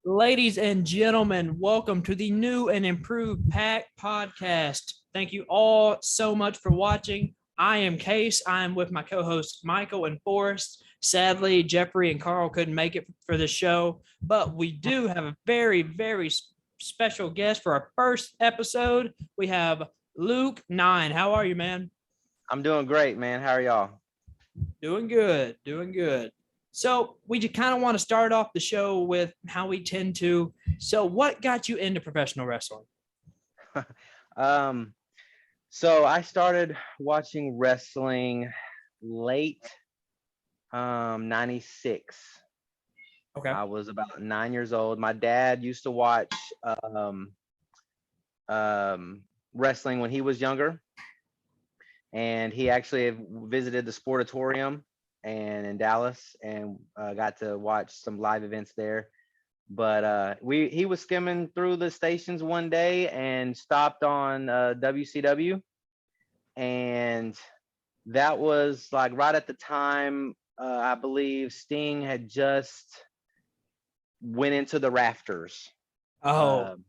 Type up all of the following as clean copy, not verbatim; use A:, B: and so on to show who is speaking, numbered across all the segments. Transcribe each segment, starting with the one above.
A: Ladies and gentlemen, welcome to the new and improved Pack Podcast. Thank you all so much for watching. I am Case. I am with my co-hosts Michael and Forrest. Sadly, Jeffrey and Carl couldn't make it for the show, but we do have a very special guest for our first episode. We have Luke Nyne. How are you, man?
B: I'm doing great, man. How are y'all?
A: Doing good, doing good. So we just kind of want to start off the show with how we tend to. So what got you into professional wrestling?
B: um, so I started watching wrestling late 96.
A: Okay.
B: I was about 9 years old. My dad used to watch um, um, wrestling when he was younger, and he actually visited the Sportatorium and in Dallas and got to watch some live events there. But he was skimming through the stations one day and stopped on WCW, and that was like right at the time I believe Sting had just went into the rafters.
A: Oh,
B: Um,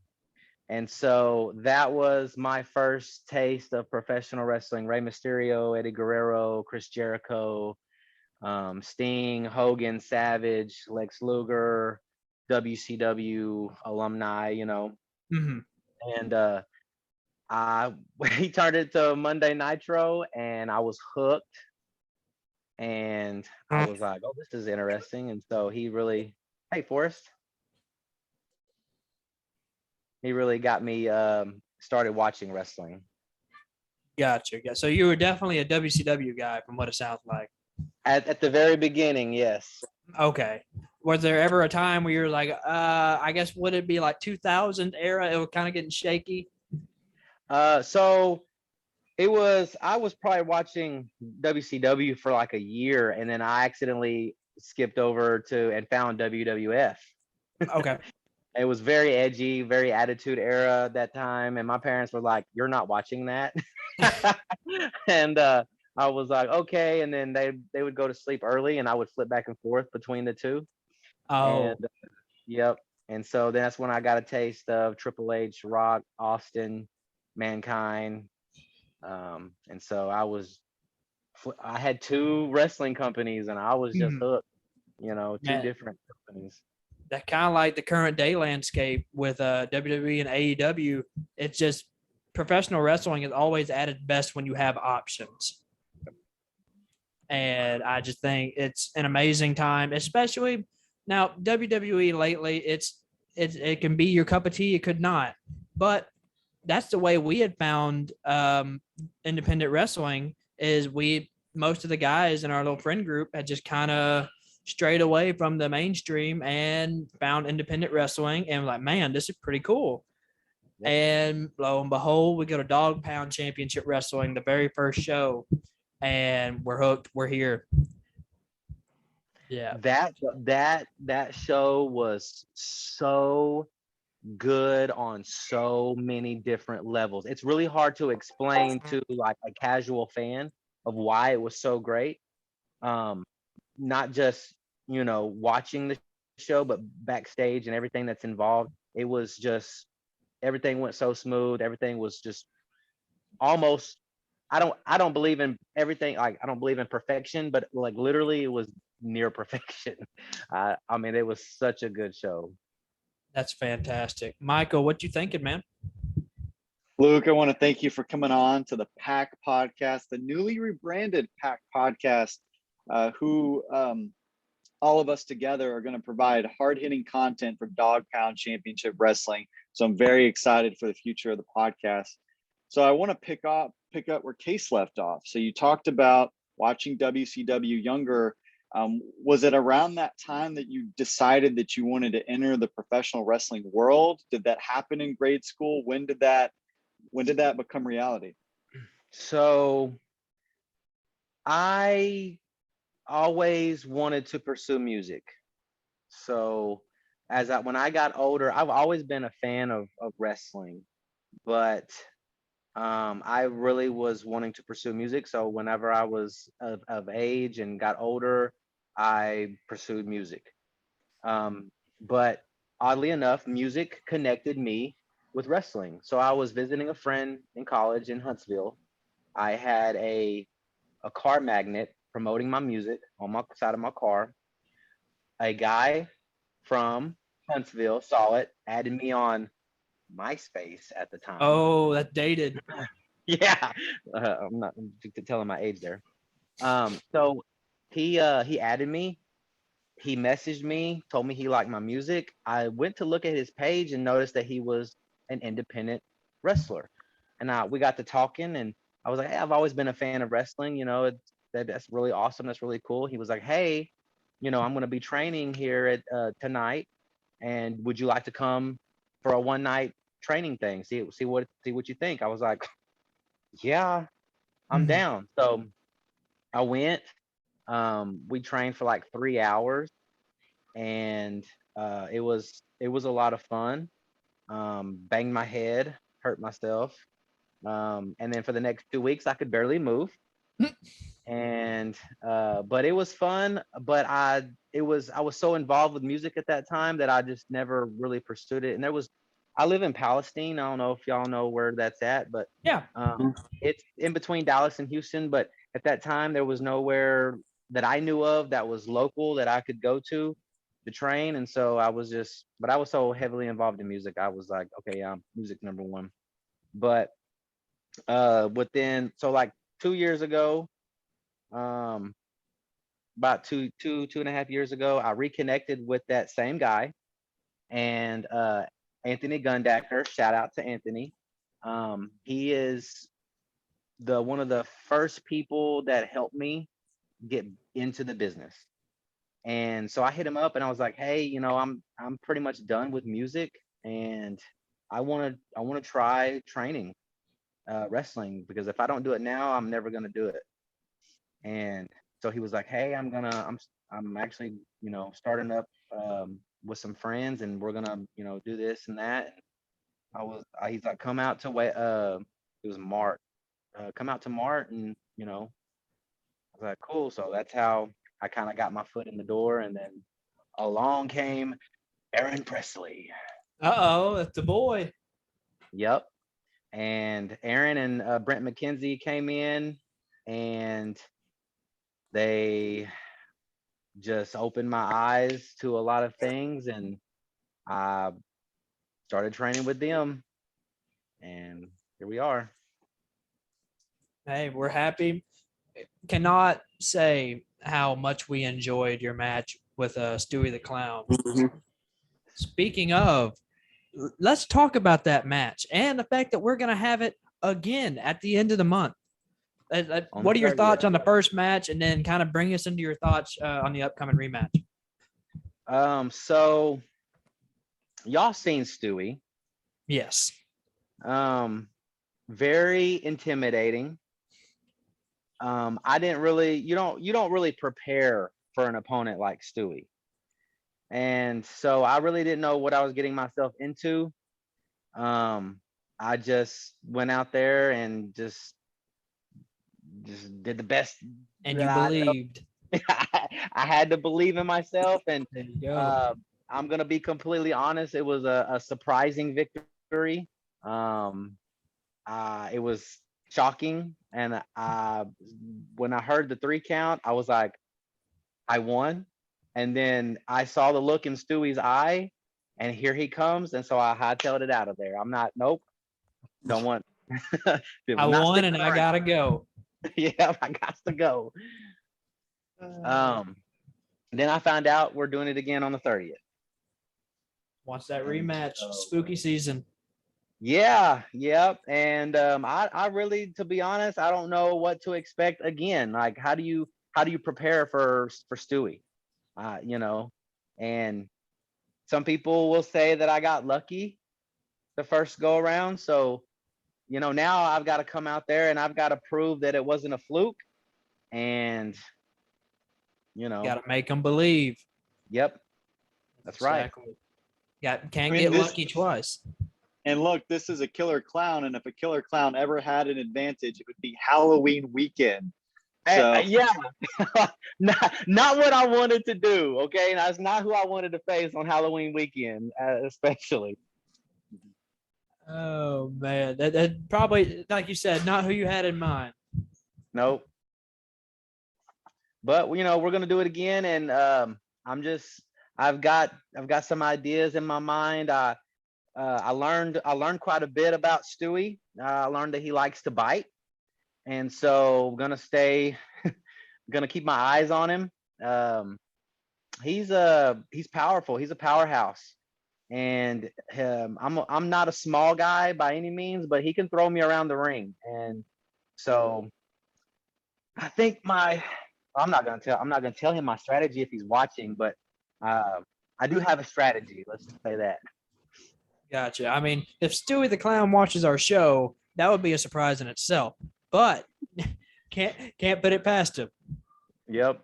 B: and so that was my first taste of professional wrestling. Rey Mysterio, Eddie Guerrero, Chris Jericho, Sting, Hogan, Savage, Lex Luger, WCW alumni,
A: mhm.
B: and I he turned it to Monday Nitro, and I was hooked, and I was like, oh, this is interesting, and so hey Forrest, he really got me started watching wrestling.
A: Gotcha. So you were definitely a WCW guy from what it sounds like.
B: At the very beginning, yes.
A: Okay. Was there ever a time where you were like, I guess would it be like 2000 era? It was kind of getting shaky.
B: So I was probably watching WCW for like a year, and then I accidentally skipped over to and found WWF.
A: Okay.
B: It was very edgy, very attitude era at that time, and my parents were like, "You're not watching that," and I was like, "Okay," and then they would go to sleep early, and I would flip back and forth between the two, and
A: Oh,
B: yep, and so that's when I got a taste of Triple H, Rock, Austin, Mankind, and so I had two wrestling companies, and I was just
A: mhm.
B: hooked, two
A: Man,
B: different companies.
A: that kind of like the current day landscape with WWE and AEW. It's just professional wrestling is always at its best when you have options. And I just think it's an amazing time, especially now WWE lately. It can be your cup of tea, it could not, but that's the way we had found independent wrestling. Is we most of the guys in our little friend group had just kind of strayed away from the mainstream and found independent wrestling and like, man, this is pretty cool.
B: Yep.
A: And lo and behold, we go to Dog Pound Championship Wrestling, the very first show, and we're hooked. We're here. Yeah.
B: That show was so good on so many different levels. It's really hard to explain to like a casual fan of why it was so great. Um, Not just watching the show, but backstage and everything that's involved. It was just everything went so smooth. Everything was just almost. I don't believe in everything. Like I don't believe in perfection, but like literally, it was near perfection. I mean, it was such a good show.
A: That's fantastic. Michael, what you thinking, man?
C: Luke, I want to thank you for coming on to the Pack Podcast, the newly rebranded Pack Podcast, who all of us together are going to provide hard-hitting content for Dog Pound Championship Wrestling. So I'm very excited for the future of the podcast. So I want to pick up where Case left off. So you talked about watching WCW younger. Was it around that time that you decided that you wanted to enter the professional wrestling world? Did that happen in grade school? When did that become reality?
B: So I always wanted to pursue music. So when I got older, I've always been a fan of wrestling, but I really was wanting to pursue music. So whenever I was of age and got older, I pursued music. But oddly enough, music connected me with wrestling. So I was visiting a friend in college in Huntsville. I had a car magnet promoting my music on my side of my car. A guy from Huntsville saw it, added me on MySpace at the time.
A: Oh, that dated.
B: Yeah, I'm not telling my age there. So he added me. He messaged me, told me he liked my music. I went to look at his page and noticed that he was an independent wrestler. And we got to talking, and I was like, hey, I've always been a fan of wrestling. That's really awesome. That's really cool. He was like, hey, I'm going to be training here at tonight, and would you like to come for a one night training thing? See what you think. I was like, yeah, I'm
A: Mhm.
B: down. So I went. We trained for like 3 hours, and it was a lot of fun. Banged my head, hurt myself, and then for the next 2 weeks I could barely move. And but it was fun. But I was so involved with music at that time that I just never really pursued it. And I live in Palestine. I don't know if y'all know where that's at, but
A: Yeah.
B: it's in between Dallas and Houston. But at that time there was nowhere that I knew of that was local that I could go to train. And so I was so heavily involved in music. I was like, okay, yeah, music number one. But within so like 2 years ago, um about two and a half years ago, I reconnected with that same guy. And Anthony Gundacker, shout out to Anthony. He is the one of the first people that helped me get into the business. And so I hit him up and I was like, hey, I'm pretty much done with music, and I want to try training wrestling, because if I don't do it now, I'm never gonna do it. And so he was like, hey, I'm actually, starting up with some friends, and we're gonna, do this and that. And he's like, come out to it was Mart. Come out to Mart, and I was like, cool. So that's how I kind of got my foot in the door. And then along came Aaron Presley.
A: Uh-oh, that's the boy.
B: Yep. And Aaron and Brent McKenzie came in, and they just opened my eyes to a lot of things, and I started training with them, and here we are.
A: Hey, we're happy. Cannot say how much we enjoyed your match with Stewy the Clown. Speaking of, let's talk about that match and the fact that we're going to have it again at the end of the month.
B: On
A: What
B: the
A: are your
B: 30th.
A: thoughts on the first match, and then kind of bring us into your thoughts on the upcoming rematch?
B: So y'all seen Stewy.
A: Yes.
B: Very intimidating. I didn't really, you don't really prepare for an opponent like Stewy. And so I really didn't know what I was getting myself into. I just went out there and just did the best
A: And
B: that
A: you
B: I know.
A: believed.
B: I had to believe in myself, and
A: There you go.
B: I'm gonna be completely honest. It was a surprising victory. Um, it was shocking, and when I heard the 3 count, I was like, I won. And then I saw the look in Stewie's eye, and here he comes, and so I hightailed it out of there. I'm not. Nope. Don't want.
A: I
B: not
A: won
B: sticking
A: and I
B: around.
A: gotta go.
B: Yeah, I got to go. Then I found out we're doing it again on the 30th.
A: Wants that rematch. Spooky season.
B: Yeah, yep. And I really, to be honest, I don't know what to expect again. Like, how do you prepare for Stewie? And some people will say that I got lucky the first go around. So, now I've got to come out there and I've got to prove that it wasn't a fluke. And,
A: Got to make them believe.
B: yep, that's right.
A: Exactly. Can't
C: I mean,
A: get
C: this-
A: lucky twice.
C: And look, this is a killer clown, and if a killer clown ever had an advantage, it would be Halloween weekend. So
B: Yeah, not what I wanted to do. Okay, that's not who I wanted to face on Halloween weekend, especially.
A: Oh man, that probably, like you said, not who you had in mind.
B: Nope. But we're gonna do it again, and I'm just I've got some ideas in my mind. I learned quite a bit about Stewy. I learned that he likes to bite, and so I'm gonna keep my eyes on him. He's powerful. He's a powerhouse, and I'm not a small guy by any means, but he can throw me around the ring, and so I think I'm not gonna tell him my strategy if he's watching, but I do have a strategy. Let's just say that.
A: Gotcha. I mean, if Stewy the Clown watches our show, that would be a surprise in itself. But can't put it past him.
B: Yep.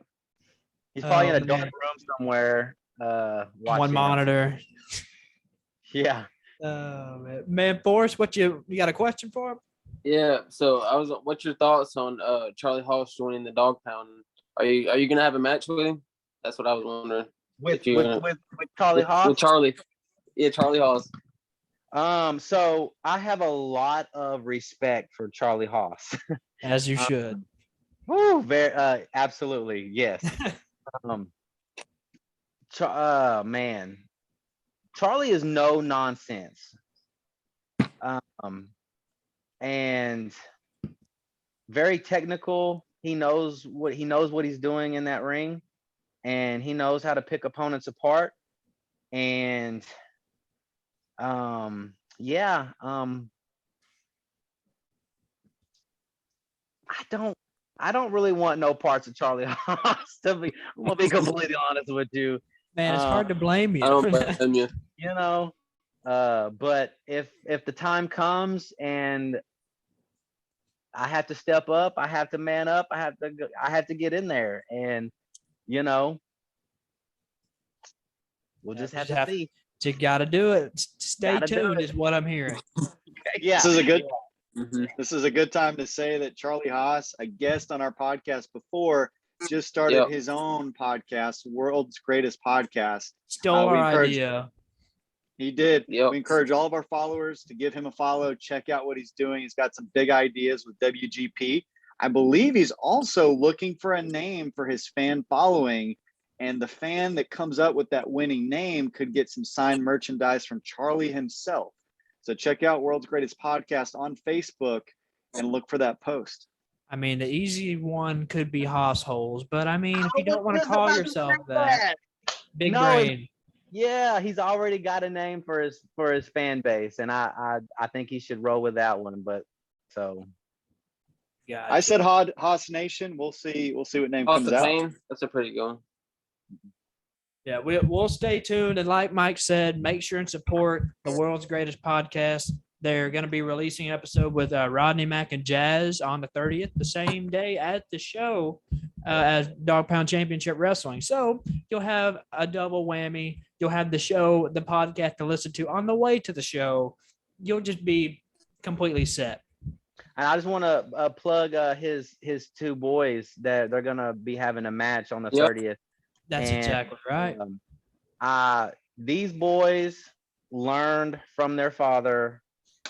B: He's probably in a dark
A: Man.
B: room somewhere.
A: One
B: Watching
A: monitor.
B: Yeah.
A: Man, Forrest, you got a question for him?
D: Yeah. So what's your thoughts on Charlie Haas joining the Dog Pound? Are you gonna have a match with him? That's what I was wondering.
B: With Charlie Haas?
D: With Charlie. Yeah, Charlie Haas.
B: So I have a lot of respect for Charlie Haas.
A: As you should.
B: Very absolutely, yes. Man, Charlie is no nonsense. And very technical. He knows what he's doing in that ring, and he knows how to pick opponents apart. And yeah, I don't really want no parts of Charlie Haas. I'm gonna be completely honest with you.
A: Man, it's hard to blame you.
D: I don't blame you.
B: But if the time comes and I have to step up, I have to man up, I have to get in there, and we'll just have to see.
A: You got to do it. Stay tuned is what I'm hearing.
B: Yeah.
C: This is a good time to say that Charlie Haas, a guest on our podcast before, just started his own podcast, World's Greatest Podcast.
A: Stole our idea.
C: He did.
D: Yep.
C: We encourage all of our followers to give him a follow. Check out what he's doing. He's got some big ideas with WGP. I believe he's also looking for a name for his fan following. And the fan that comes up with that winning name could get some signed merchandise from Charlie himself. So check out World's Greatest Podcast on Facebook and look for that post.
A: I mean, the easy one could be Haas Holes, but I mean, if you don't want to call yourself that, Big Brain.
B: Yeah, he's already got a name for his fan base, and I think he should roll with that one. But so,
A: yeah,
C: I said Haas Nation. We'll see what name comes out.
D: That's a pretty good one.
A: Yeah, we'll stay tuned, and like Mike said, make sure and support the World's Greatest Podcast. They're going to be releasing an episode with Rodney Mack and Jazz on the 30th, the same day at the show as Dog Pound Championship Wrestling. So you'll have a double whammy. You'll have the show, the podcast to listen to on the way to the show. You'll just be completely set.
B: And I just want to plug his two boys that they're going to be having a match on the 30th.
A: That's exactly right.
B: These boys learned from their father,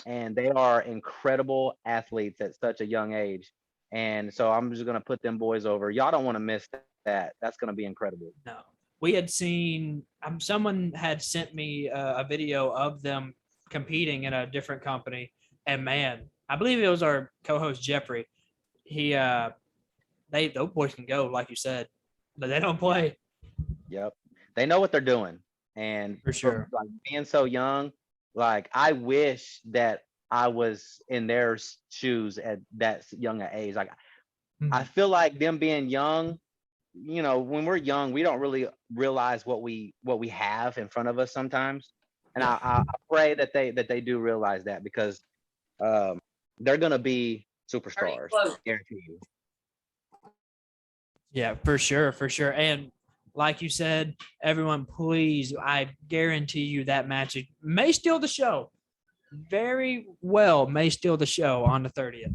B: and they are incredible athletes at such a young age. And so I'm just going to put them boys over. Y'all don't want to miss that. That's going to be incredible.
A: No, we had seen, someone had sent me a video of them competing in a different company. And man, I believe it was our co-host Jeffrey. Those boys can go, like you said, but they don't play.
B: Yep. They know what they're doing. And
A: for sure,
B: like being so young, like I wish that I was in their shoes at that young an age. Like I feel like them being young, when we're young, we don't really realize what we have in front of us sometimes. And I pray that they do realize that, because they're gonna be superstars. I guarantee you.
A: Yeah, for sure. And like you said, everyone, please, I guarantee you that match may steal the show. Very well may steal the show on the 30th.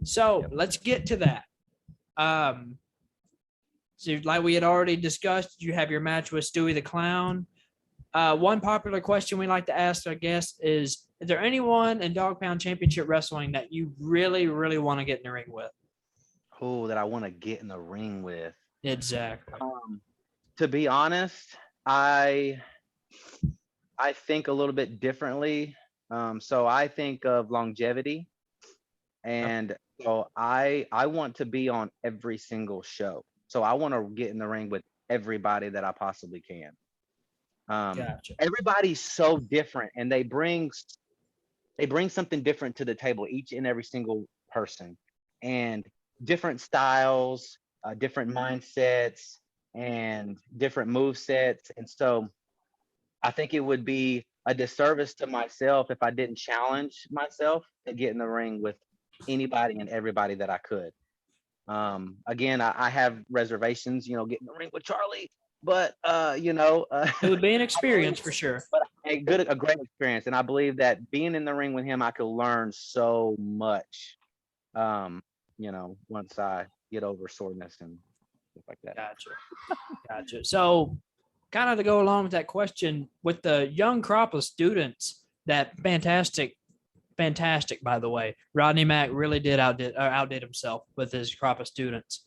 A: So let's get to that. So like we had already discussed, you have your match with Stewy the Clown. One popular question we like to ask our guests is there anyone in Dog Pound Championship Wrestling that you really, really want to get in the ring with?
B: Who that I want to get in the ring with?
A: Exactly.
B: To be honest, I think a little bit differently. So I think of longevity, and so I want to be on every single show. So I want to get in the ring with everybody that I possibly can.
A: Gotcha.
B: Everybody's so different, and they bring something different to the table, each and every single person, and different styles, different mindsets, and different move sets. And so I think it would be a disservice to myself if I didn't challenge myself to get in the ring with anybody and everybody that I could. Again, I have reservations, getting in the ring with Charlie, but
A: It would be an experience for sure.
B: but a great experience, and I believe that being in the ring with him, I could learn so much. Once I get over soreness and stuff like that.
A: Gotcha. So, kind of to go along with that question, with the young crop of students, that fantastic, by the way, Rodney Mack really did outdid himself with his crop of students.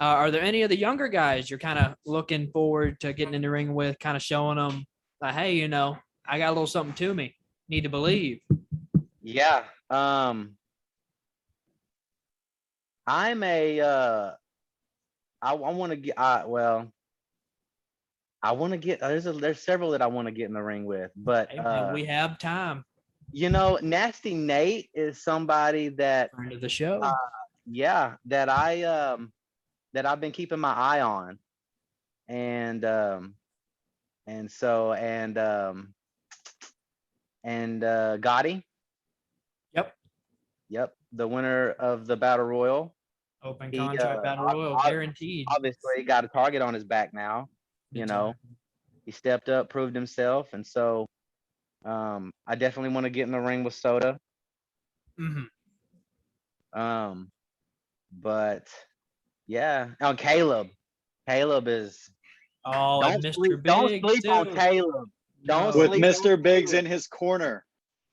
A: Are there any of the younger guys you're kind of looking forward to getting in the ring with, kind of showing them like, hey, I got a little something to me. Need to believe.
B: Yeah. I'm a I want to get I want to get there's several that I want to get in the ring with, but
A: Hey, man, we have time.
B: Nasty Nate is somebody that
A: Friend of the show.
B: that I've been keeping my eye on, and Gotti. Yep, the winner of the Battle Royal.
A: Open
B: He
A: contract battle royal guaranteed.
B: obviously got a target on his back now. He stepped up, proved himself, and so I definitely want to get in the ring with Soda.
A: Mm-hmm.
B: But yeah, Caleb. Caleb is.
A: Oh, and Mr.
B: Don't
A: Biggs
B: sleep on
A: too.
B: Caleb. Don't
C: With
B: sleep
C: Mr.
B: on
C: Biggs
B: Caleb.
C: in his corner.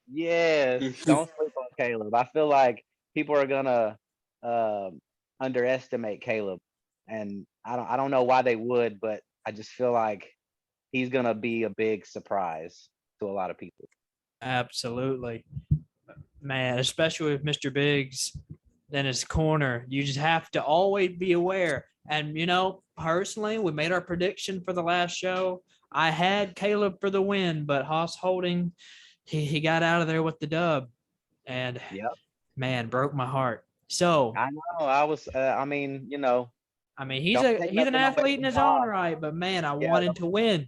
B: Yes, don't sleep on Caleb. I feel like people are gonna underestimate Caleb, and I don't know why they would, but I just feel like he's gonna be a big surprise to a lot of people.
A: Absolutely, man. Especially with Mr. Biggs in his corner, you just have to always be aware. And personally, we made our prediction for the last show. I had Caleb for the win, but Haas Holding, he got out of there with the dub, and man, broke my heart. So
B: I know. I was. He's
A: he's an athlete in his own right, but man, I wanted to win.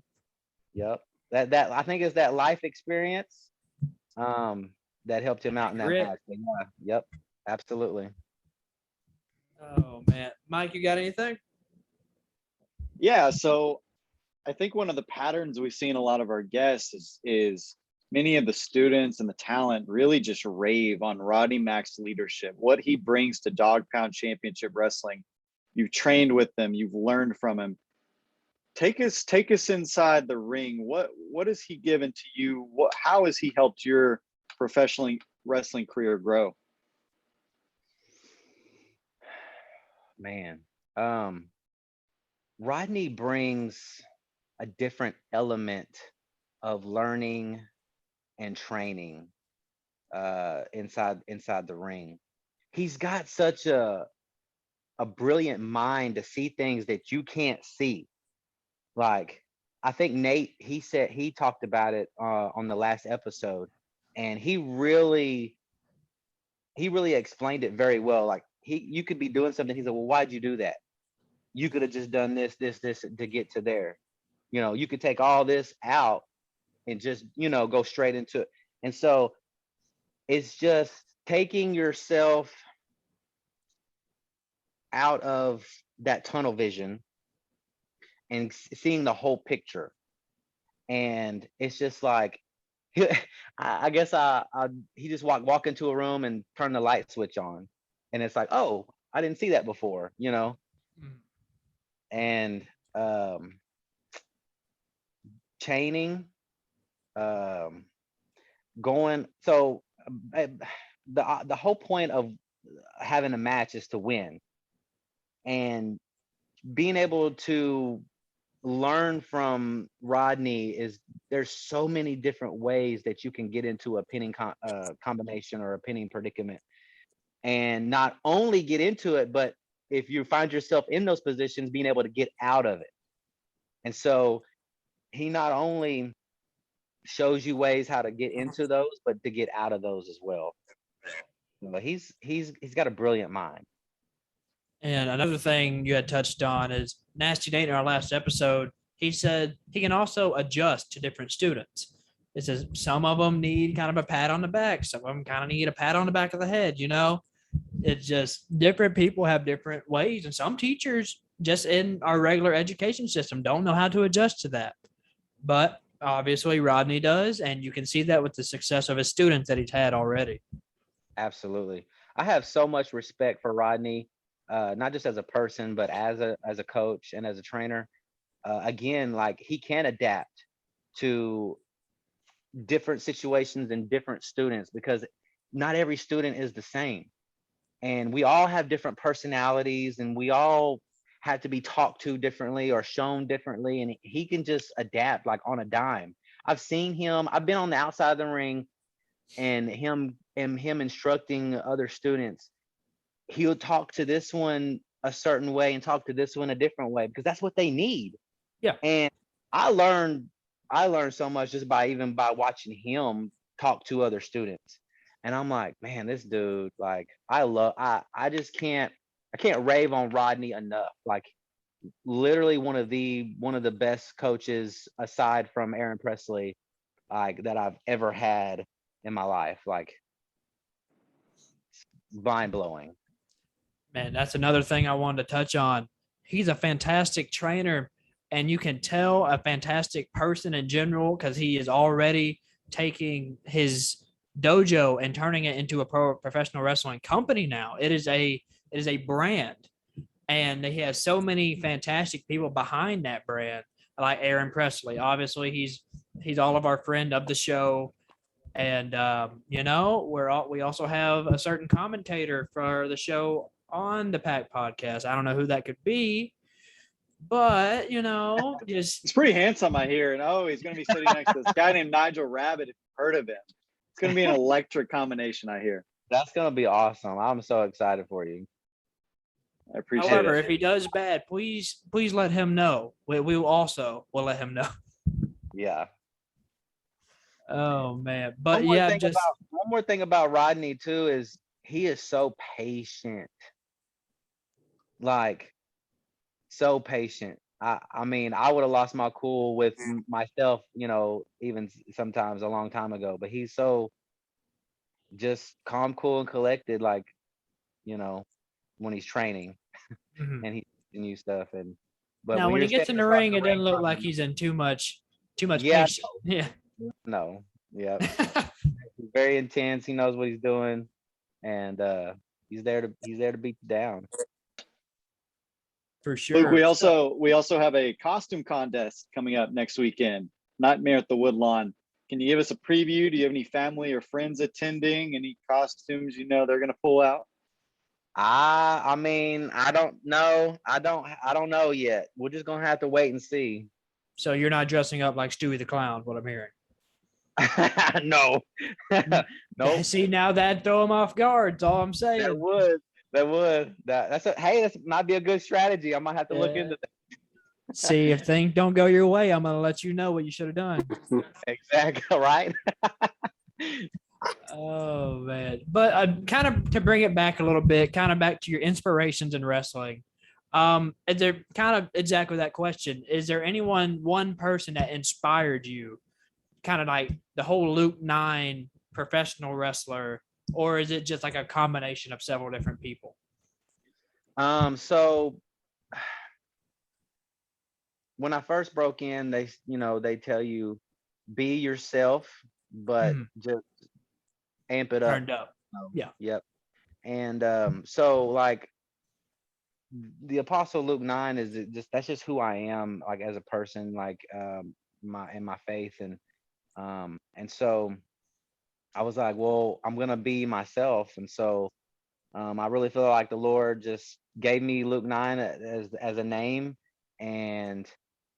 B: Yep. That I think is that life experience that helped him out in that match. Yeah. Yep. Absolutely.
A: Oh man, Mike, you got anything?
C: Yeah, so I think one of the patterns we see in a lot of our guests is many of the students and the talent really just rave on Rodney Mack's leadership, what he brings to Dog Pound Championship Wrestling. You've trained with him, you've learned from him. Take us inside the ring. What has he given to you? How has he helped your professional wrestling career grow?
B: Man, Rodney brings a different element of learning and training inside the ring. He's got such a brilliant mind to see things that you can't see. Like, I think Nate, he talked about it on the last episode, and he really explained it very well. Like, you could be doing something. He said, well, why'd you do that? You could have just done this to get to there. You could take all this out and just, go straight into it. And so it's just taking yourself out of that tunnel vision and seeing the whole picture. And it's just like, I guess he just walk into a room and turn the light switch on. And it's like, oh, I didn't see that before, you know.
A: Mm.
B: And chaining, um, going. So the whole point of having a match is to win, and being able to learn from Rodney is there's so many different ways that you can get into a pinning combination or a pinning predicament, and not only get into it, but if you find yourself in those positions, being able to get out of it. And so he not only shows you ways how to get into those, but to get out of those as well. You know, he's got a brilliant mind.
A: And another thing you had touched on is Nasty Nate in our last episode. He said he can also adjust to different students. It says some of them need kind of a pat on the back. Some of them kind of need a pat on the back of the head. You know, it's just different people have different ways. And some teachers just in our regular education system don't know how to adjust to that. But obviously Rodney does. And you can see that with the success of his students that he's had already.
B: Absolutely. I have so much respect for Rodney, not just as a person, but as a coach and as a trainer. Again, like he can adapt to different situations and different students, because not every student is the same. And we all have different personalities, and we all have to be talked to differently or shown differently. And he can just adapt like on a dime. I've been on the outside of the ring, and him instructing other students. He'll talk to this one a certain way and talk to this one a different way, because that's what they need.
A: Yeah.
B: And I learned so much just by watching him talk to other students. And I'm like, man, this dude, like, I just can't rave on Rodney enough. Like, literally one of the best coaches aside from Aaron Presley, like, that I've ever had in my life. Like, mind blowing.
A: Man, that's another thing I wanted to touch on. He's a fantastic trainer, and you can tell a fantastic person in general because he is already taking his dojo and turning it into a professional wrestling company now. It is a brand, and he has so many fantastic people behind that brand, like Aaron Presley. Obviously, he's all of our friend of the show. And you know, we also have a certain commentator for the show on the Pack podcast. I don't know who that could be, but you know, just
C: He's pretty handsome, I hear. And he's going to be sitting next to this guy named Nigel Rabbit. If you've heard of him, it's going to be an electric combination, I hear.
B: That's gonna be awesome. I'm so excited for you.
C: I appreciate
A: however,
C: it.
A: if he does bad, please let him know. We will also let him know.
B: Yeah.
A: Oh man, but yeah,
B: One more thing about Rodney too is he is so patient. Like, so patient. I mean, I would have lost my cool with myself, you know, even sometimes a long time ago. But he's so just calm, cool, and collected. Like, you know, when he's training and he's new stuff. But
A: now when he gets in the ring, it doesn't look like
B: he's
A: he's in too much
B: Yeah.
A: patience. Yeah.
B: no, yeah, he's very intense. He knows what he's doing, and he's there to beat you down.
A: For sure.
C: Luke, we also have a costume contest coming up next weekend. Nightmare at the Woodlawn. Can you give us a preview? Do you have any family or friends attending? Any costumes you know they're going to pull out?
B: I mean, I don't know. I don't know yet. We're just gonna have to wait and see.
A: So you're not dressing up like Stewy the Clown, what I'm hearing.
B: No. Nope.
A: See, now that'd throw him off guard. That's all I'm saying.
B: That would. That might be a good strategy. I might have to look into that.
A: See, if things don't go your way, I'm gonna let you know what you should have done.
B: Exactly, right?
A: Oh man. But kind of to bring it back a little bit, kind of back to your inspirations in wrestling. Is there kind of exactly that question? Is there one person that inspired you, kind of like the whole Luke Nyne professional wrestler, or is it just like a combination of several different people?
B: So when I first broke in, they tell you be yourself, but just amp it up.
A: Turned up. Yeah.
B: Yep. And so like the Apostle Luke 9 is just that's just who I am, like as a person, like my faith, and so I was like, well, I'm gonna be myself, and so I really feel like the Lord just gave me Luke 9 as a name, and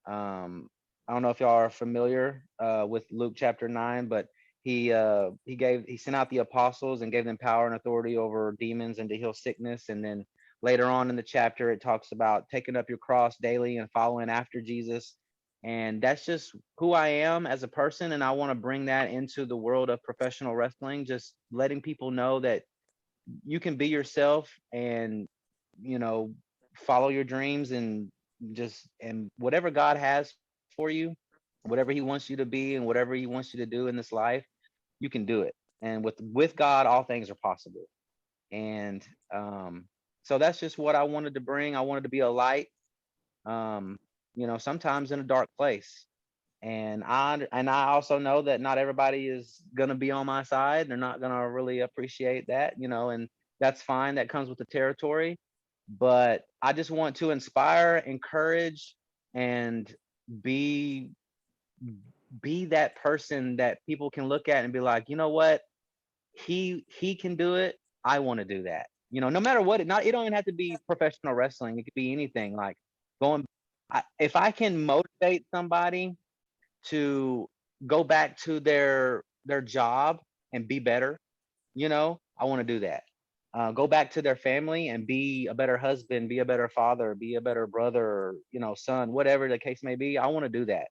B: I don't know if y'all are familiar with Luke chapter 9, but he sent out the apostles and gave them power and authority over demons and to heal sickness, and then later on in the chapter it talks about taking up your cross daily and following after Jesus. And that's just who I am as a person, and I want to bring that into the world of professional wrestling, just letting people know that you can be yourself and you know follow your dreams and whatever God has for you, whatever he wants you to be and whatever he wants you to do in this life, you can do it. And with God all things are possible. And so that's just what I wanted to bring. I wanted to be a light, sometimes in a dark place. And I also know that not everybody is gonna be on my side. They're not gonna really appreciate that, and that's fine. That comes with the territory. But I just want to inspire, encourage, and be be that person that people can look at and be like, you know what, he can do it. I want to do that. No matter what. It don't even have to be professional wrestling. It could be anything. Like going. If I can motivate somebody to go back to their job and be better, I want to do that. Go back to their family and be a better husband, be a better father, be a better brother, son, whatever the case may be. I want to do that.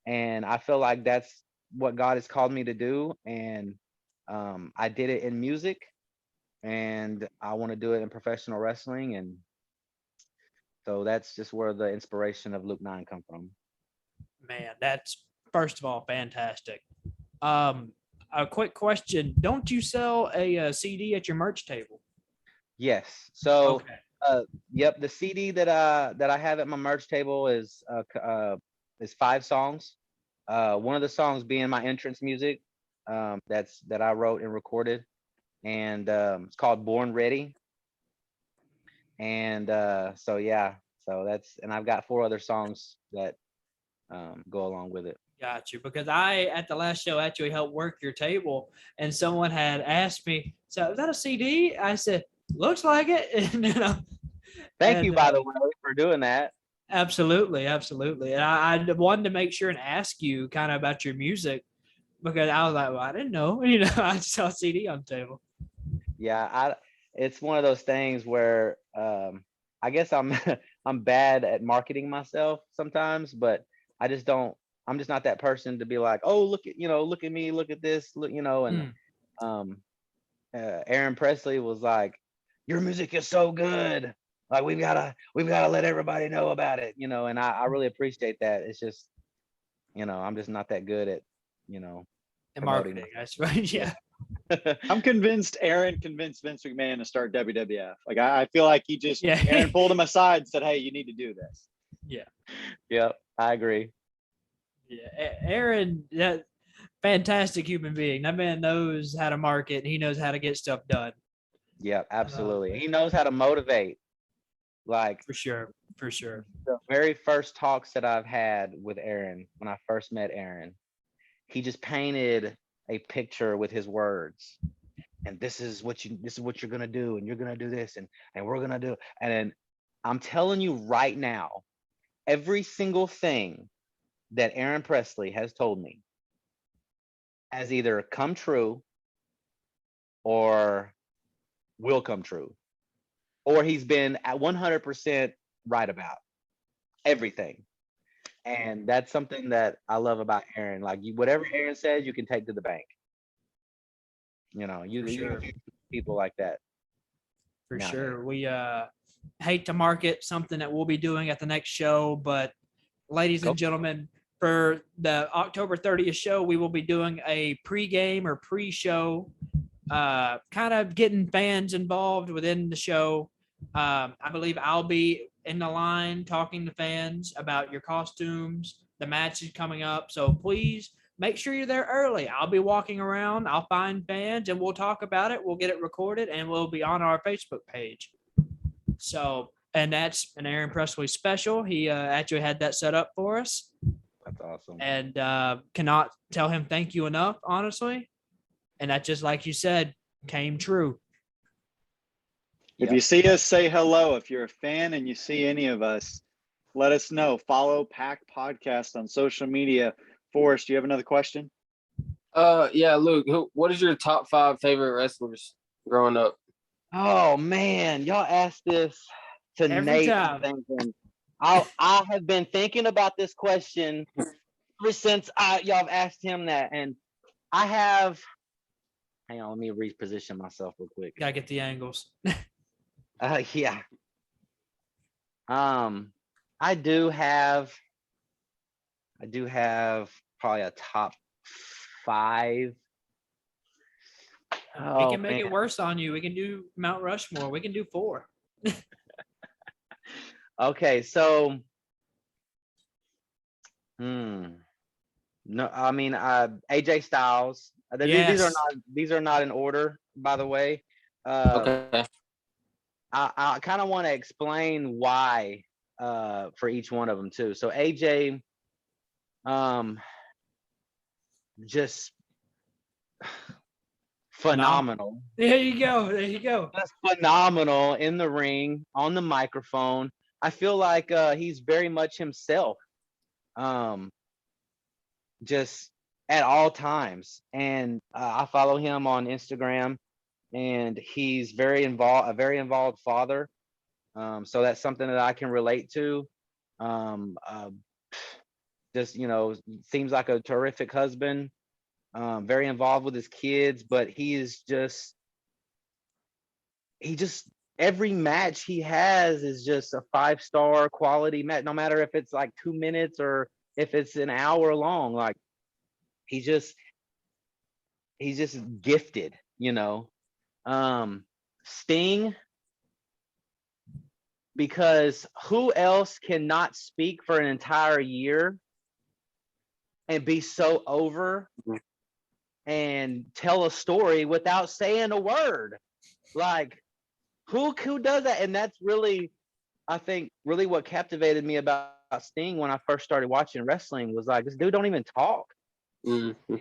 B: And I feel like that's what God has called me to do. And I did it in music, and I want to do it in professional wrestling. And so that's just where the inspiration of Luke 9 come from.
A: Man, that's first of all fantastic. A quick question: don't you sell a CD at your merch table?
B: Yes. So
A: Okay.
B: yep, the CD that I have at my merch table is 5 songs. One of the songs being my entrance music, that I wrote and recorded, and it's called Born Ready. And so yeah, and I've got 4 other songs that go along with it.
A: Got you. Because I, at the last show, actually helped work your table, and someone had asked me, "So is that a CD?" I said, "Looks like it."
B: Thank you, by the way, for doing that.
A: Absolutely, absolutely. And I wanted to make sure and ask you kind of about your music, because I was like, well, I didn't know. I saw a CD on the table.
B: Yeah, it's one of those things where I guess I'm I'm bad at marketing myself sometimes, but I just don't. I'm just not that person to be like, oh, look at me, look at this, look, and Aaron Presley was like, your music is so good. Like we've gotta let everybody know about it, and I really appreciate that. It's just, I'm just not that good at,
A: And marketing. That's right. Yeah.
C: I'm convinced Aaron convinced Vince McMahon to start WWF. Like I feel like Aaron pulled him aside and said, hey, you need to do this.
A: Yeah.
B: Yep, I agree.
A: Yeah. Aaron, that fantastic human being. That man knows how to market. He knows how to get stuff done.
B: Yeah, absolutely. He knows how to motivate. Like
A: For sure.
B: The very first talks that I've had with Aaron, when I first met Aaron, he just painted a picture with his words. And this is what you're gonna do, and you're gonna do this, and we're gonna do. And then I'm telling you right now, every single thing that Aaron Presley has told me has either come true or will come true, or he's been at 100% right about everything. And that's something that I love about Aaron. Like whatever Aaron says, you can take to the bank. You people like that.
A: For
B: nowadays.
A: sure. We hate to market something that we'll be doing at the next show, but ladies and gentlemen, for the October 30th show, we will be doing a pregame or pre-show, kind of getting fans involved within the show. I believe I'll be in the line talking to fans about your costumes, the matches coming up. So please make sure you're there early. I'll be walking around. I'll find fans and we'll talk about it. We'll get it recorded and we'll be on our Facebook page. So And that's an Aaron Presley special. He actually had that set up for us,
B: That's awesome.
A: and cannot tell him thank you enough, honestly. And that, just like you said, came true.
C: If you see us, say hello. If you're a fan and you see any of us, let us know. Follow Pack Podcast on social media. Forrest, do you have another question?
D: Yeah, Luke, what is your top 5 favorite wrestlers growing up?
B: Oh man, y'all asked this to
A: Every
B: Nate.
A: time.
B: I'm thinking, I have been thinking about this question ever since y'all have asked him that, and I have. Hang on, let me reposition myself real quick.
A: Gotta get the angles.
B: Yeah. I do have probably a top 5.
A: We
B: Oh,
A: can make
B: man.
A: it worse on you. We can do Mount Rushmore. We can do 4.
B: Okay, so no, I mean AJ Styles.
A: Yes.
B: These are not in order, by the way.
D: Okay.
B: I kind of want to explain why for each one of them too. So AJ, just phenomenal.
A: There you go. There you go.
B: Just phenomenal in the ring, on the microphone. I feel like he's very much himself, just at all times. And I follow him on Instagram, and he's a very involved father. So that's something that I can relate to. Just, seems like a terrific husband, very involved with his kids, but he just every match he has is just a 5-star quality match, no matter if it's like 2 minutes or if it's an hour long. Like he's just gifted, Sting, because who else cannot speak for an entire year and be so over and tell a story without saying a word? Like who does that? And that's really, I think, really what captivated me about Sting when I first started watching wrestling was like, this dude don't even talk.
D: Mm-hmm.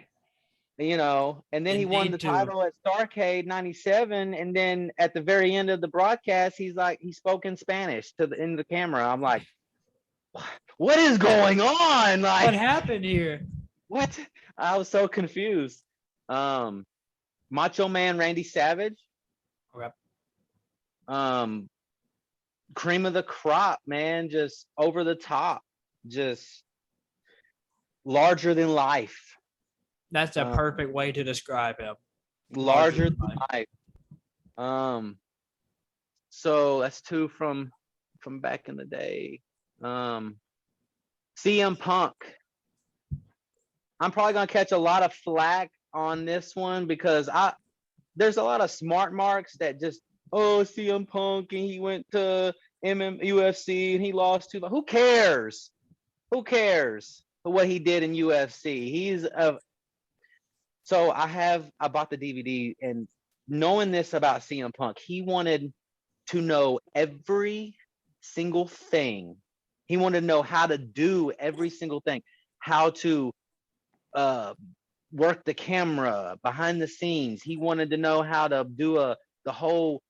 B: And then he won the title at Starrcade '97, and then at the very end of the broadcast, he spoke in Spanish in the camera. I'm like, what is going on? Like,
A: What happened here?
B: What? I was so confused. Macho Man Randy Savage.
A: Okay.
B: Cream of the crop, man, just over the top, just larger than life.
A: That's a perfect way to describe him.
B: Larger than life. So that's 2 from back in the day. CM Punk. I'm probably gonna catch a lot of flack on this one because there's a lot of smart marks that just, CM Punk and he went to UFC and he lost to. Who cares? Who cares what he did in UFC? So I bought the DVD, and knowing this about CM Punk, he wanted to know every single thing. He wanted to know how to do every single thing, how to work the camera behind the scenes. He wanted to know how to do the whole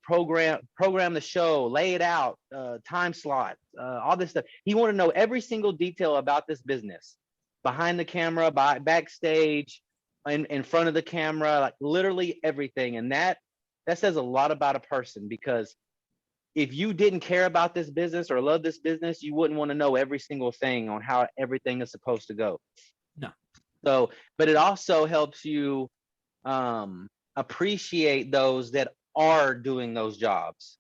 B: program the show, lay it out, time slot, all this stuff. He wanted to know every single detail about this business, behind the camera, backstage, in front of the camera, like literally everything. And that says a lot about a person, because if you didn't care about this business or love this business, you wouldn't want to know every single thing on how everything is supposed to go.
A: No.
B: So, but it also helps you appreciate those that are doing those jobs.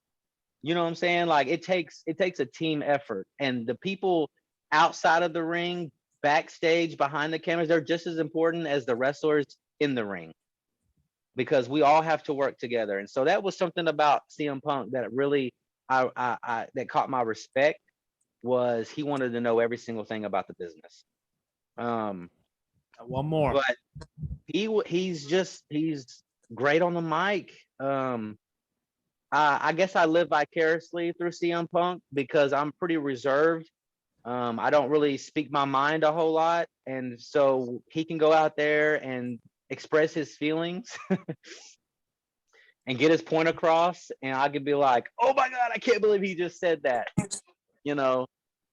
B: You know what I'm saying? Like it takes a team effort, and the people outside of the ring, backstage, behind the cameras, they're just as important as the wrestlers in the ring, because we all have to work together. And so that was something about CM Punk that really that caught my respect, was he wanted to know every single thing about the business.
A: One more.
B: But he's great on the mic. I guess I live vicariously through CM Punk because I'm pretty reserved. I don't really speak my mind a whole lot, and so he can go out there and express his feelings and get his point across, and I could be like, "Oh my God, I can't believe he just said that," you know.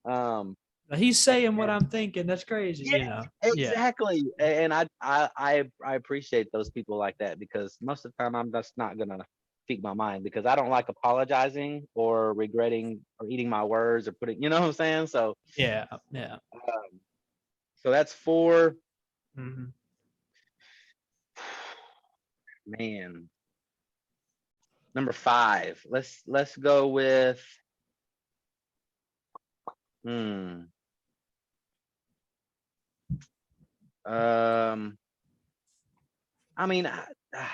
B: Um,
A: He's saying what I'm thinking. That's crazy,
B: yeah,
A: you know. Yeah.
B: exactly. And I appreciate those people like that because most of the time I'm just not gonna speak my mind because I don't like apologizing or regretting or eating my words or putting, you know what I'm saying? So
A: Yeah. Yeah.
B: so that's 4.
A: Hmm.
B: Man. Number 5. Let's go with hmm. Um I mean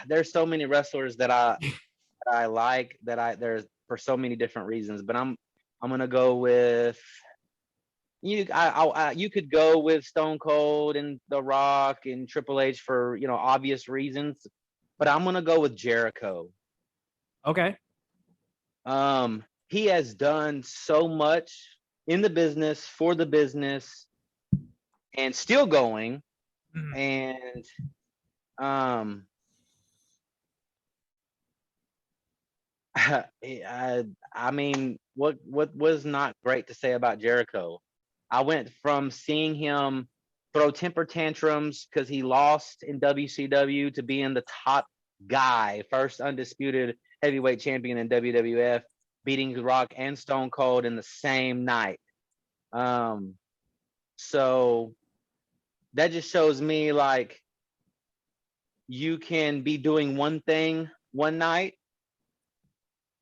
B: there's so many wrestlers that I like there's for so many different reasons, but I'm gonna go with you could go with Stone Cold and The Rock and Triple H for obvious reasons, but I'm gonna go with Jericho.
A: Okay.
B: He has done so much in the business for the business and still going,
A: Mhm.
B: and um I mean, what was not great to say about Jericho? I went from seeing him throw temper tantrums because he lost in WCW to being the top guy, first undisputed heavyweight champion in WWF, beating The Rock and Stone Cold in the same night. Um, so that just shows me like you can be doing one thing one night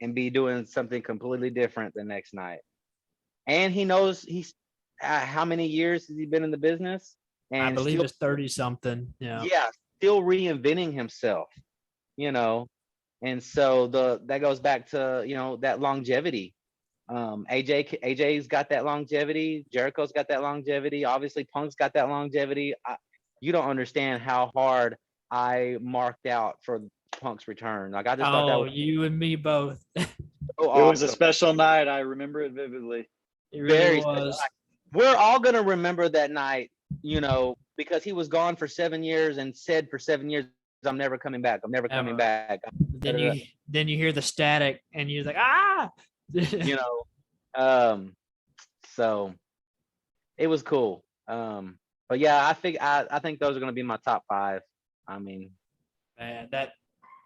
B: and be doing something completely different the next night. And he knows he's how many years has he been in the business
A: I
B: and
A: believe
B: still,
A: it's 30 something. Yeah.
B: yeah, still reinventing himself, you know. And so that goes back to that longevity. AJ's got that longevity. Jericho's got that longevity. Obviously, Punk's got that longevity. You don't understand how hard I marked out for Punk's return. Like I just thought that
A: Oh,
B: was
A: you and me both.
B: so
C: It was a
B: awesome.
C: special night. I remember it vividly.
A: It really
B: Very special.
A: was.
B: We're all gonna remember that night, because he was gone for 7 years and said for 7 years, "I'm never coming back. I'm never coming
A: Ever.
B: back."
A: Then you hear the static and you're like, ah.
B: You know, um, so it was cool. But yeah, I think those are gonna be my top 5. I mean,
A: Man, that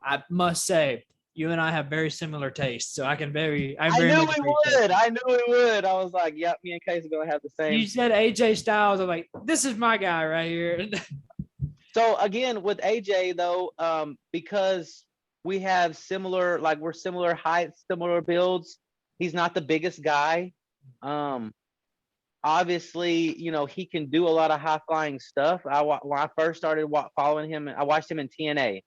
A: I must say, you and I have very similar tastes, so I
B: I
A: very
B: knew
A: much
B: we
A: appreciate
B: would.
A: that.
B: I knew we would. I was like, "Yep, me and Case are gonna have the
A: You
B: same."
A: said AJ Styles. I'm like, this is my guy right here.
B: So again, with AJ though, because we have we're similar heights, similar builds. He's not the biggest guy. Um, Obviously, he can do a lot of high flying stuff. When I first started following him, I watched him in TNA,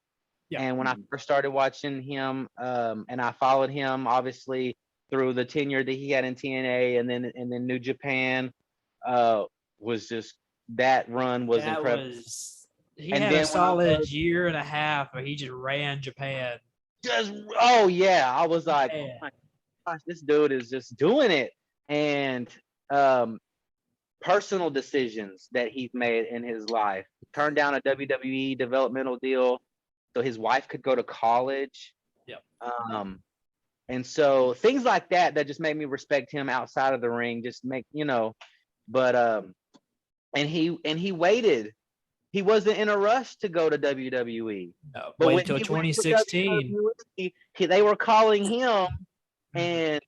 A: Yeah.
B: and when I first started watching him, and I followed him obviously through the tenure that he had in TNA, and then New Japan, was just that run was
A: That
B: incredible.
A: was he
B: And
A: had a
B: then when I
A: solid year and a half where he just ran Japan.
B: oh yeah, I was like, oh
A: Man.
B: my gosh, this dude is just doing it. And personal decisions that he's made in his life. Turned down a WWE developmental deal so his wife could go to college.
A: Yep.
B: And so things like that just made me respect him outside of the ring. Just but and he waited. He wasn't in a rush to go to WWE.
A: No,
B: But
A: wait
B: when
A: until
B: he went to
A: 2016.
B: WWE, they were calling him,
A: Mhm.
B: and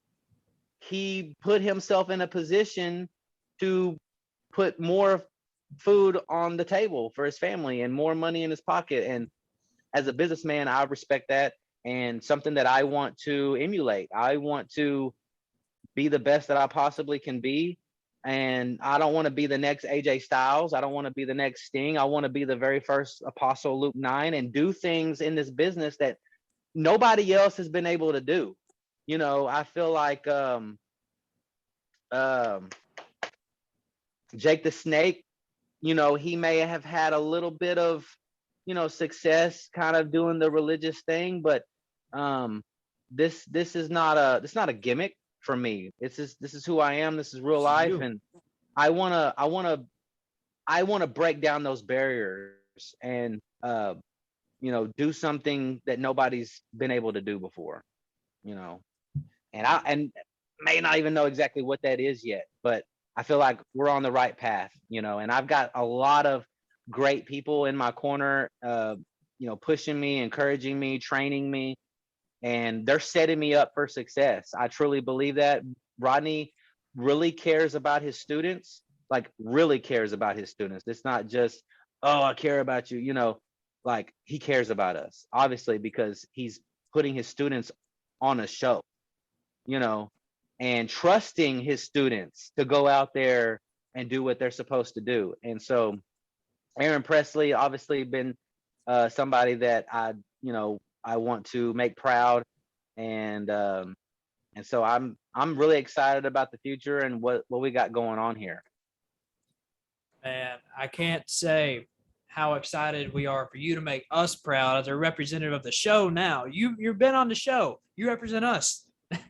B: he put himself in a position to put more food on the table for his family and more money in his pocket. And as a businessman, I respect that, and something that I want to emulate. I want to be the best that I possibly can be. And I don't want to be the next AJ Styles. I don't want to be the next Sting. I want to be the very first Apostle Luke 9 and do things in this business that nobody else has been able to do. I feel like Jake the Snake, he may have had a little bit of, success kind of doing the religious thing, but this is not a gimmick for me. This is who I am. This is real life, and I wanna break down those barriers and do something that nobody's been able to do before. You know, and may not even know exactly what that is yet, but I feel like we're on the right path. And I've got a lot of great people in my corner, pushing me, encouraging me, training me, and they're setting me up for success. I truly believe that Rodney really cares about his students, like really cares about his students. It's not just, oh, I care about you, like he cares about us, obviously, because he's putting his students on a show, you know, and trusting his students to go out there and do what they're supposed to do. And so Aaron Presley obviously been somebody that I want to make proud, and so I'm really excited about the future and what we got going on here.
A: Man, I can't say how excited we are for you to make us proud as a representative of the show. Now you've been on the show. You represent us.
B: That's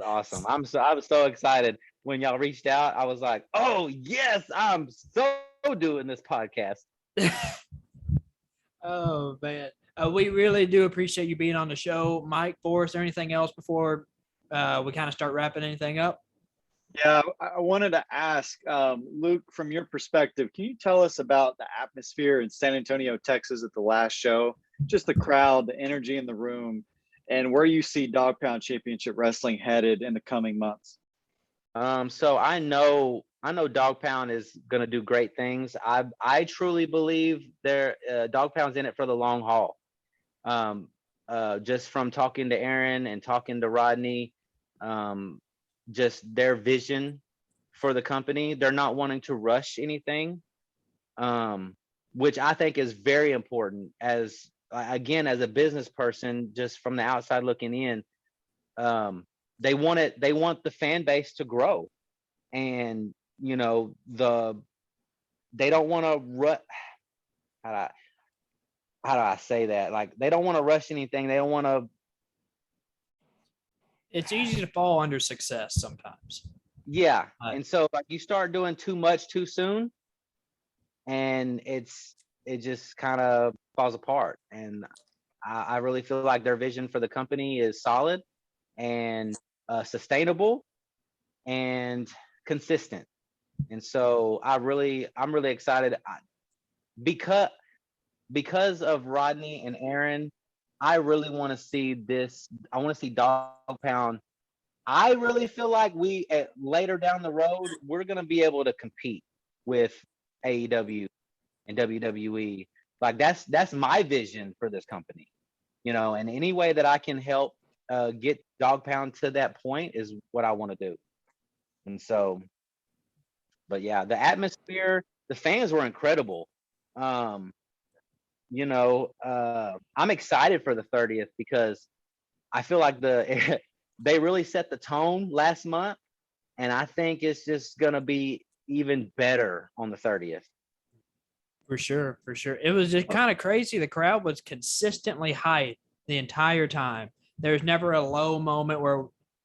B: awesome. I was so excited when y'all reached out. I was like, oh yes, I'm so doing this podcast.
A: Oh man, we really do appreciate you being on the show, Mike. Forrest, or anything else before we kind of start wrapping anything up?
C: Yeah, I wanted to ask Luke, from your perspective, can you tell us about the atmosphere in San Antonio, Texas at the last show? Just the crowd, the energy in the room, and where you see Dog Pound Championship Wrestling headed in the coming months.
B: So I know Dog Pound is gonna do great things. I truly believe Dog Pound's in it for the long haul. Just from talking to Aaron and talking to Rodney, just their vision for the company. They're not wanting to rush anything, which I think is very important. As a business person, just from the outside looking in, they want the fan base to grow, and they don't want to how do I say that? Like, they don't want to rush anything. They don't want to.
A: It's easy to fall under success sometimes.
B: Yeah. And so like you start doing too much too soon, and it just kind of falls apart. And I really feel like their vision for the company is solid and sustainable and consistent. And so I'm really excited because of Rodney and Aaron. I really want to see this. I want to see Dog Pound. I really feel like later down the road, we're going to be able to compete with AEW and WWE. Like that's my vision for this company, and any way that I can help get Dog Pound to that point is what I want to do. And so, but yeah, the atmosphere, the fans were incredible. I'm excited for the 30th because I feel like they really set the tone last month, and I think it's just gonna be even better on the 30th.
A: For sure. It was just kind of crazy. The crowd was consistently hyped the entire time. There was never a low moment where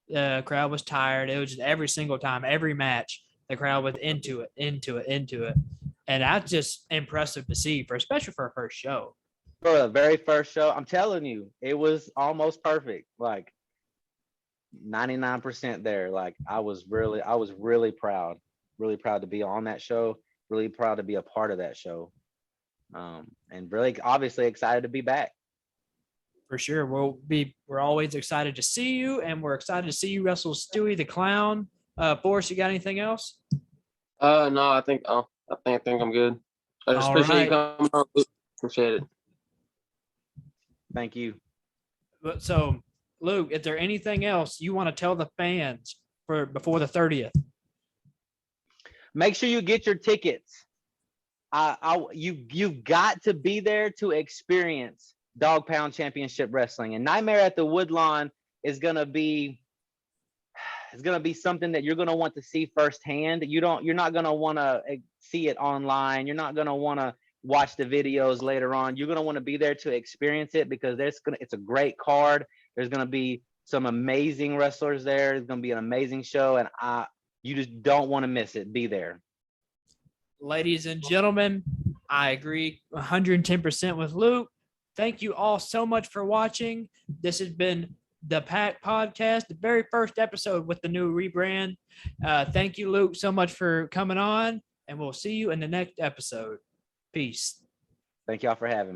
A: the crowd was tired. It was just every single time, every match, the crowd was into it. And that's just impressive to see, especially for a first show.
B: For the very first show, I'm telling you, it was almost perfect. Like 99% there. Like I was really proud to be on that show, really proud to be a part of that show. And really obviously excited to be back.
A: For sure. We're always excited to see you, and we're excited to see you wrestle Stewy the Clown. Boris, you got anything else?
D: No, I think I'm good. I just appreciate you coming on. Appreciate it.
B: Thank you.
A: So, Luke, is there anything else you want to tell the fans before the 30th?
B: Make sure you get your tickets. You've got to be there to experience Dog Pound Championship Wrestling, and Nightmare at the Woodlawn is gonna be something that you're gonna want to see firsthand. You're not gonna want to see it online. You're not gonna want to watch the videos later on. You're gonna want to be there to experience it because it's a great card. There's gonna be some amazing wrestlers there. It's gonna be an amazing show, and you just don't want to miss it. Be there.
A: Ladies and gentlemen, I agree 110% with Luke. Thank you all so much for watching. This has been the Pack Podcast, the very first episode with the new rebrand. Thank you, Luke, so much for coming on, and we'll see you in the next episode. Peace.
B: Thank y'all for having me.